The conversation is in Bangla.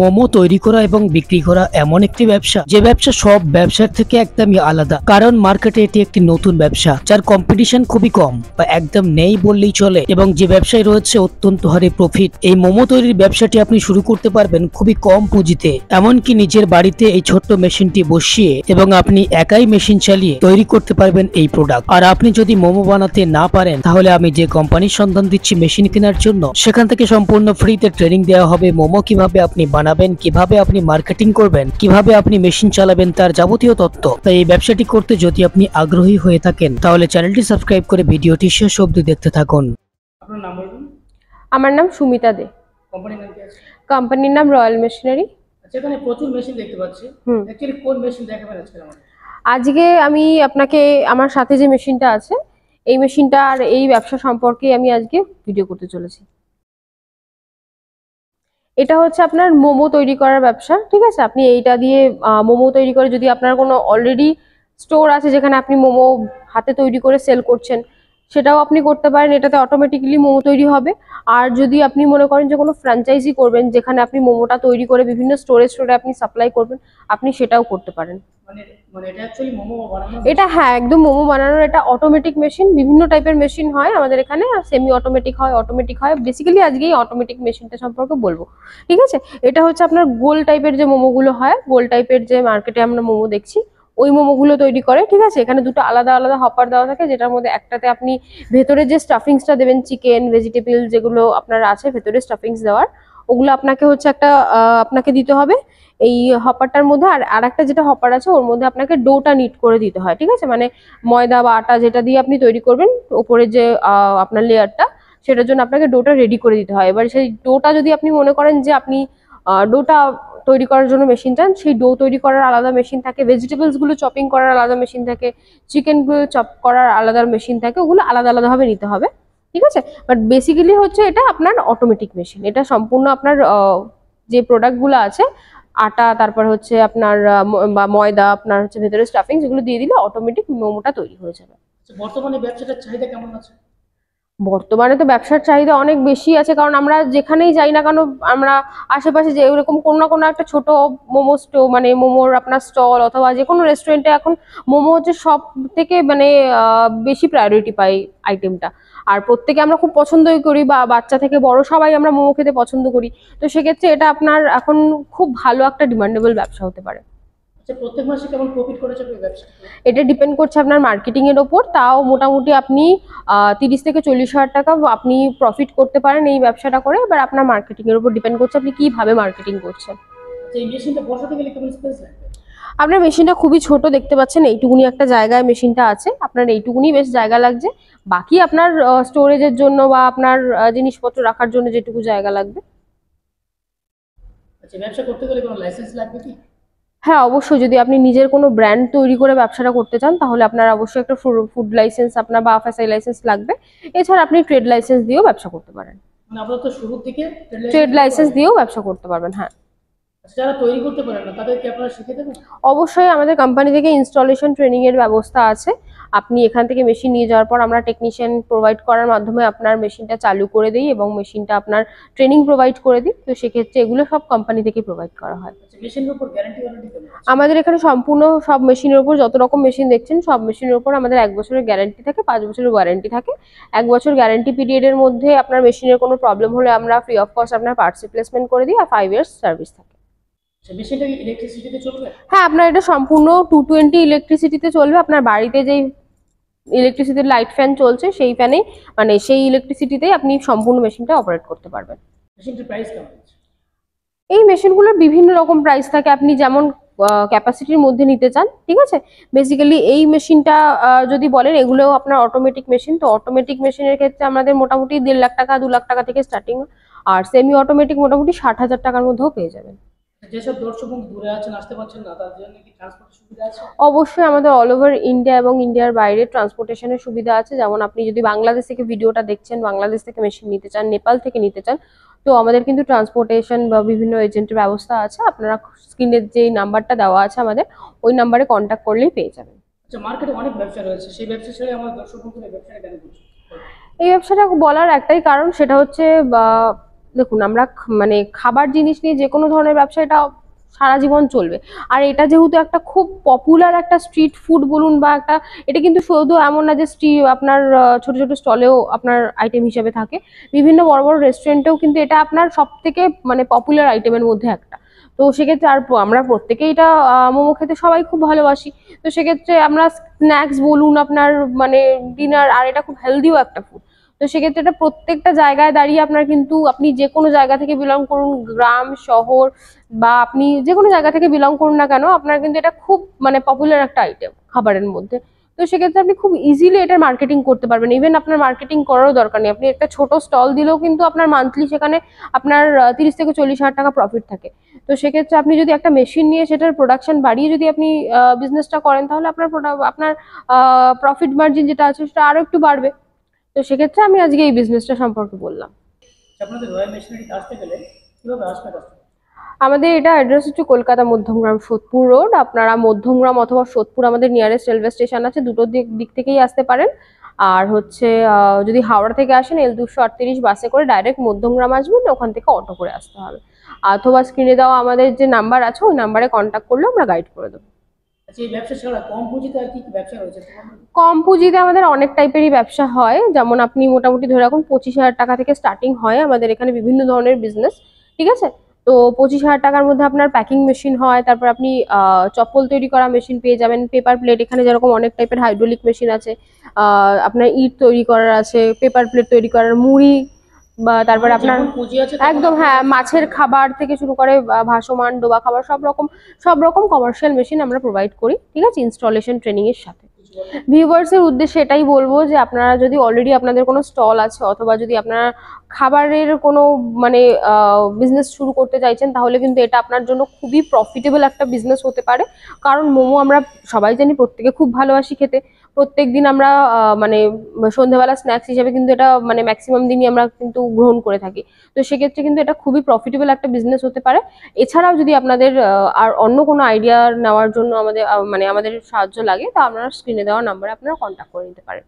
মোমো তৈরি করা এবং বিক্রি করা এমন একটি ব্যবসা যে ব্যবসা সব ব্যবসার থেকে একদমই আলাদা, কারণ মার্কেটে এটি একটি নতুন ব্যবসা যার কম্পিটিশন খুবই কম বা একদম নেই বললেই চলে, এবং যে ব্যবসায় রয়েছে অত্যন্ত হারে প্রফিট। এই মোমো তৈরির ব্যবসাটি আপনি শুরু করতে পারবেন খুবই কম পুঁজিতে, এমনকি নিজের বাড়িতে এই ছোট্ট মেশিনটি বসিয়ে এবং আপনি একাই মেশিন চালিয়ে তৈরি করতে পারবেন এই প্রোডাক্ট। আর আপনি যদি মোমো বানাতে না পারেন তাহলে আমি যে কোম্পানির সন্ধান দিচ্ছি মেশিন কেনার জন্য, সেখান থেকে সম্পূর্ণ ফ্রিতে ট্রেনিং দেওয়া হবে মোমো কিভাবে আপনি বানাবেন, কিভাবে আপনি মার্কেটিং করবেন, কিভাবে আপনি মেশিন চালাবেন, তার যাবতীয় তথ্য। তাই এই ব্যবসাটি করতে যদি আপনি আগ্রহী হয়ে থাকেন তাহলে চ্যানেলটি সাবস্ক্রাইব করে ভিডিওটি শেষ অবধি দেখতে থাকুন। আপনার নাম বলুন। আমার নাম সুমিতা দে। কোম্পানির নাম কি আছে? কোম্পানির নাম রয়্যাল মেশিনারি। আচ্ছা, এখানে প্রচুর মেশিন দেখতে পাচ্ছি, অ্যাকচুয়ালি কোন মেশিন দেখাবেন আজকে আমাদের? আজকে আমি আপনাকে আমার সাথে যে মেশিনটা আছে এই মেশিনটা আর এই ব্যবসা সম্পর্কে আমি আজকে ভিডিও করতে চলেছি। এটা হচ্ছে আপনার মোমো তৈরি করার ব্যবসা, ঠিক আছে? আপনি এইটা দিয়ে মোমো তৈরি করে, যদি আপনার কোনো অলরেডি স্টোর আছে যেখানে আপনি মোমো হাতে তৈরি করে সেল করছেন, সেটাও আপনি করতে পারেন। এটাতে অটোমেটিক্যালি মোমো তৈরি হবে। আর যদি আপনি মনে করেন যে কোনো ফ্র্যাঞ্চাইজি করবেন যেখানে আপনি মোমোটা তৈরি করে বিভিন্ন স্টোরে আপনি সাপ্লাই করবেন, আপনি সেটাও করতে পারেন। এটা হ্যাঁ, একদম মোমো বানানোর এটা অটোমেটিক মেশিন। বিভিন্ন টাইপের মেশিন হয় আমাদের এখানে, সেমি অটোমেটিক হয়, অটোমেটিক হয়। বেসিক্যালি আজকে এই অটোমেটিক মেশিনটা সম্পর্কে বলবো, ঠিক আছে? এটা হচ্ছে আপনার গোল টাইপের যে মোমোগুলো হয়, গোল টাইপের যে মার্কেটে আমরা মোমো দেখছি, ওই মোমোগুলো তৈরি করে, ঠিক আছে? এখানে দুটো আলাদা আলাদা হপার দেওয়া থাকে, যেটার মধ্যে একটাতে আপনি ভেতরে যে স্টাফিংসটা দেবেন, চিকেন, ভেজিটেবল যেগুলো আপনার আছে ভেতরে স্টাফিংস দেওয়ার, ওগুলো আপনাকে হচ্ছে একটা আপনাকে দিতে হবে এই হপারটার মধ্যে। আর একটা যেটা হপার আছে ওর মধ্যে আপনাকে ডোটা নিট করে দিতে হয়, ঠিক আছে? মানে ময়দা বা আটা যেটা দিয়ে আপনি তৈরি করবেন উপরে যে আপনার লেয়ারটা, সেটার জন্য আপনাকে ডোটা রেডি করে দিতে হয়। এবার সেই ডোটা যদি আপনি মনে করেন যে আপনি ডোটা তৈরি করার জন্য মেশিন চান, সেই ডো তৈরি করার আলাদা মেশিন থাকে, ভেজিটেবলস গুলো চপিং করার আলাদা মেশিন থাকে, চিকেন গুলো চপ করার আলাদা মেশিন থাকে, ওগুলো আলাদা আলাদাভাবে নিতে হবে, ঠিক আছে? বাট বেসিক্যালি হচ্ছে এটা আপনার অটোমেটিক মেশিন। এটা সম্পূর্ণ আপনার যে প্রোডাক্টগুলো আছে, আটা, তারপর হচ্ছে আপনার বা ময়দা, আপনার হচ্ছে ভেতরে স্টাফিং, যেগুলো দিয়ে দিলে অটোমেটিক মোমোটা তৈরি হয়ে যাবে। বর্তমানে ব্যবসাটার চাহিদা কেমন আছে? বর্তমানে তো ব্যবসার চাহিদা অনেক বেশি আছে, কারণ আমরা যেখানেই যাই না কেন, আমরা আশেপাশে যে এরকম কোনো না কোনো একটা ছোট মোমো মানে মোমোর আপনার স্টল অথবা যে কোনো রেস্টুরেন্টে এখন মোমো হচ্ছে সব থেকে মানে বেশি প্রায়োরিটি পাই আইটেমটা। আর প্রত্যেকে আমরা খুব পছন্দই করি, বা বাচ্চা থেকে বড় সবাই আমরা মোমো খেতে পছন্দ করি। তো সেক্ষেত্রে এটা আপনার এখন খুব ভালো একটা ডিমান্ডেবল ব্যবসা হতে পারে। প্রত্যেক মাসে কেমন প্রফিট করেছে ব্যবসা? এটা ডিপেন্ড করছে আপনার মার্কেটিং এর ওপর। তাও মোটামুটি আপনি 30 থেকে 40 হাজার টাকা আপনি প্রফিট করতে পারেন এই ব্যবসাটা করে। এবার আপনার মার্কেটিং এর উপর ডিপেন্ড করছে আপনি কিভাবে মার্কেটিং করছেন। এই মেশিনটা বসাতে গেলে কেমন স্পেস লাগবে? আপনার মেশিনটা খুবই ছোট, দেখতে পাচ্ছেন এইটুকুনি একটা জায়গায় মেশিনটা আছে, আপনার এইটুকুনি বেশ জায়গা লাগছে। বাকি আপনার স্টোরেজের জন্য বা আপনার জিনিসপত্র রাখার জন্য যেটুকু জায়গা লাগবে। আচ্ছা, ব্যবসা করতে গেলে কোনো লাইসেন্স লাগবে কি? হ্যাঁ, অবশ্যই। যদি আপনি নিজের কোনো ব্র্যান্ড তৈরি করে ব্যবসাটা করতে চান তাহলে আপনার অবশ্যই একটা ফুড লাইসেন্স আপনার বা এফএসআই লাইসেন্স লাগবে। এছাড়া আপনি ট্রেড লাইসেন্স দিয়েও ব্যবসা করতে পারেন। মানে আপনারা তো শুরু থেকে ট্রেড লাইসেন্স দিয়েও ব্যবসা করতে পারবেন, হ্যাঁ। যারা তৈরি করতে পারেন না তাদেরকে আপনারা শিখিয়ে দেবেন? অবশ্যই, আমাদের কোম্পানি থেকে ইনস্টলেশন ট্রেনিং এর ব্যবস্থা আছে। আপনি এখান থেকে মেশিন নিয়ে যাওয়ার পর আমরা টেকনিশিয়ান প্রোভাইড করার মাধ্যমে আপনার মেশিনটা চালু করে দিই এবং মেশিনটা আপনার ট্রেনিং প্রোভাইড করে দিই। তো সেক্ষেত্রে এগুলো সব কোম্পানি থেকে প্রোভাইড করা হয়। মেশিনের উপর গ্যারান্টি ওয়ারেন্টি কেমন? আমাদের এখানে সম্পূর্ণ সব মেশিনের উপর, যত রকম মেশিন দেখছেন সব মেশিনের উপর আমাদের 1 বছরের গ্যারান্টি থাকে, 5 বছরের ওয়ারেন্টি থাকে। 1 বছর গ্যারান্টি পিরিয়ডের মধ্যে আপনার মেশিনের কোনো প্রবলেম হলে আমরা ফ্রি অফ কস্ট আপনার পার্টস রিপ্লেসমেন্ট করে দিই, আর 5 ইয়ার্স সার্ভিস থাকে। মেশিনটা কি ইলেকট্রিসিটিতে চলবে? হ্যাঁ, আপনার এটা সম্পূর্ণ 220 ইলেকট্রিসিটিতে চলবে। আপনার বাড়িতে যেই ইলেকট্রিসিটির লাইট ফ্যান চলছে সেই ফ্যানেই, মানে সেই ইলেকট্রিসিটিতেই আপনি সম্পূর্ণ মেশিনটা অপারেট করতে পারবেন। মেশিনটার প্রাইস কেমন? এই মেশিনগুলোর বিভিন্ন রকম প্রাইস থাকে, আপনি যেমন ক্যাপাসিটির মধ্যে নিতে চান, ঠিক আছে? বেসিক্যালি এই মেশিনটা যদি বলেন, এগুলোও আপনার অটোমেটিক মেশিন। তো অটোমেটিক মেশিনের ক্ষেত্রে আমাদের মোটামুটি 1.5 লাখ টাকা 2 লাখ টাকা থেকে স্টার্টিং, আর সেমি অটোমেটিক মোটামুটি 60,000 টাকার মধ্যেও পেয়ে যাবেন। যেসব দর্শক দূরে আছেন, আসতে পারছেন না, তাদের জন্য কি ট্রান্সপোর্টের সুবিধা আছে? অবশ্যই, আমাদের অল ওভার ইন্ডিয়া এবং ইন্ডিয়ার বাইরে ট্রান্সপোর্টেশনের সুবিধা আছে। যেমন আপনি যদি বাংলাদেশ থেকে ভিডিওটা দেখছেন, বাংলাদেশ থেকে মেশিন নিতে চান, নেপাল থেকে নিতে চান, তো আমাদের কিন্তু ট্রান্সপোর্টেশন বা বিভিন্ন এজেন্টের ব্যবস্থা আছে। আপনারা স্ক্রিনের যে নাম্বারটা দেওয়া আছে আমাদের, ওই নাম্বারে কন্ট্যাক্ট করলেই পেয়ে যাবেন। আচ্ছা, মার্কেটে অনেক ব্যবসা রয়েছে, সেই ব্যবসা ছেড়ে আমার দর্শক বন্ধুরা ব্যবসাটা কেন করছে? এই ব্যবসাটা বলার একটাই কারণ, সেটা হচ্ছে দেখুন আমরা মানে খাবার জিনিস নিয়ে যে কোনো ধরনের ব্যবসা এটা সারা জীবন চলবে। আর এটা যেহেতু একটা খুব পপুলার একটা স্ট্রিট ফুড বলুন বা একটা, এটা কিন্তু শুধু এমন না যে আপনার ছোট ছোট স্টলেও আপনার আইটেম হিসেবে থাকে, বিভিন্ন বড় বড় রেস্টুরেন্টেও কিন্তু এটা আপনার সব থেকে মানে পপুলার আইটেমের মধ্যে একটা। তো সেক্ষেত্রে আর আমরা প্রত্যেকেই এটা মোমো খেতে সবাই খুব ভালোবাসি। তো সেক্ষেত্রে আমরা স্ন্যাক্স বলুন আপনার মানে ডিনার, আর এটা খুব হেলদিও একটা ফুড। তো সেক্ষেত্রে এটা প্রত্যেকটা জায়গায় দাঁড়িয়ে আপনার কিন্তু, আপনি যে কোনো জায়গা থেকে বিলং করুন, গ্রাম শহর বা আপনি যে কোনো জায়গা থেকে বিলং করুন না কেন, আপনার কিন্তু এটা খুব মানে পপুলার একটা আইটেম খাবারের মধ্যে। তো সেক্ষেত্রে আপনি খুব ইজিলি এটার মার্কেটিং করতে পারবেন। ইভেন আপনার মার্কেটিং করারও দরকার নেই, আপনি একটা ছোট স্টল দিলেও কিন্তু আপনার মান্থলি সেখানে আপনার 30 থেকে 40 হাজার টাকা প্রফিট থাকে। তো সেক্ষেত্রে আপনি যদি একটা মেশিন নিয়ে সেটার প্রোডাকশন বাড়িয়ে যদি আপনি বিজনেসটা করেন, তাহলে আপনার প্রফিট মার্জিন যেটা আছে সেটা আরো একটু বাড়বে। তো সেক্ষেত্রে আমি আজকে এই বিজনেসটা সম্পর্কে বললাম। আপনাদের রয়্যাল মেশিনারিতে আসতে গেলে কিভাবে আসবে? আমাদের এটা অ্যাড্রেস হচ্ছে কলকাতা মধ্যমগ্রাম সোদপুর রোড। আপনারা মধ্যমগ্রাম অথবা সোদপুর আমাদের নিয়ারেস্ট রেলওয়ে স্টেশন আছে, দুটো দিক থেকেই আসতে পারেন। আর হচ্ছে যদি হাওড়া থেকে আসেন L238 বাসে করে ডাইরেক্ট মধ্যমগ্রাম আসবেন, ওখান থেকে অটো করে আসতে হবে। অথবা স্ক্রিনে দেওয়া আমাদের যে নাম্বার আছে ওই নাম্বারে কন্ট্যাক্ট করলে আমরা গাইড করে দেবো। আচ্ছা, এই ব্যবসা ছাড়া কম পুঁজিতে আর কি কি ব্যবসা রয়েছে? কম পুঁজিতে আমাদের অনেক টাইপেরই ব্যবসা হয়, যেমন আপনি মোটামুটি ধরে রাখুন 25,000 টাকা থেকে স্টার্টিং হয় আমাদের এখানে বিভিন্ন ধরনের বিজনেস। ঠিক আছে, তো 25,000 টাকার মধ্যে আপনার প্যাকিং মেশিন হয়, তারপর আপনি চপ্পল তৈরি করা মেশিন পেয়ে যাবেন, পেপার প্লেট, এখানে যেরকম অনেক টাইপের হাইড্রোলিক মেশিন আছে, আপনার ইট তৈরি করার আছে, পেপার প্লেট তৈরি করার, মুড়ি বা তারপরে আপনার একদম হ্যাঁ মাছের খাবার থেকে শুরু করে ভাসমান ডোবা খাবার সব রকম কমার্শিয়াল মেশিন আমরা প্রোভাইড করি। ঠিক আছে, ইনস্টলেশন ট্রেনিং এর সাথে। ভিউয়ার্সের উদ্দেশ্যে এটাই বলবো যে আপনারা যদি অলরেডি আপনাদের কোনো স্টল আছে অথবা যদি আপনারা খাবারের কোনো মানে বিজনেস শুরু করতে চাইছেন, তাহলে কিন্তু এটা আপনার জন্য খুবই প্রফিটেবল একটা বিজনেস হতে পারে। কারণ মোমো আমরা সবাই জানি প্রত্যেকে খুব ভালোবাসি খেতে। প্রত্যেকদিন আমরা মানে সন্ধ্যাবেলা স্ন্যাক্স হিসেবে কিন্তু এটা মানে ম্যাক্সিমাম দিনই আমরা কিন্তু গ্রহণ করে থাকি। তো সেক্ষেত্রে কিন্তু এটা খুবই প্রফিটেবল একটা বিজনেস হতে পারে। এছাড়াও যদি আপনাদের আর অন্য কোনো আইডিয়া নেওয়ার জন্য আমাদের মানে আমাদের সাহায্য লাগে, তা আপনারা স্ক্রিনে দেওয়া নাম্বারে আপনারা কন্ট্যাক্ট করে নিতে পারেন।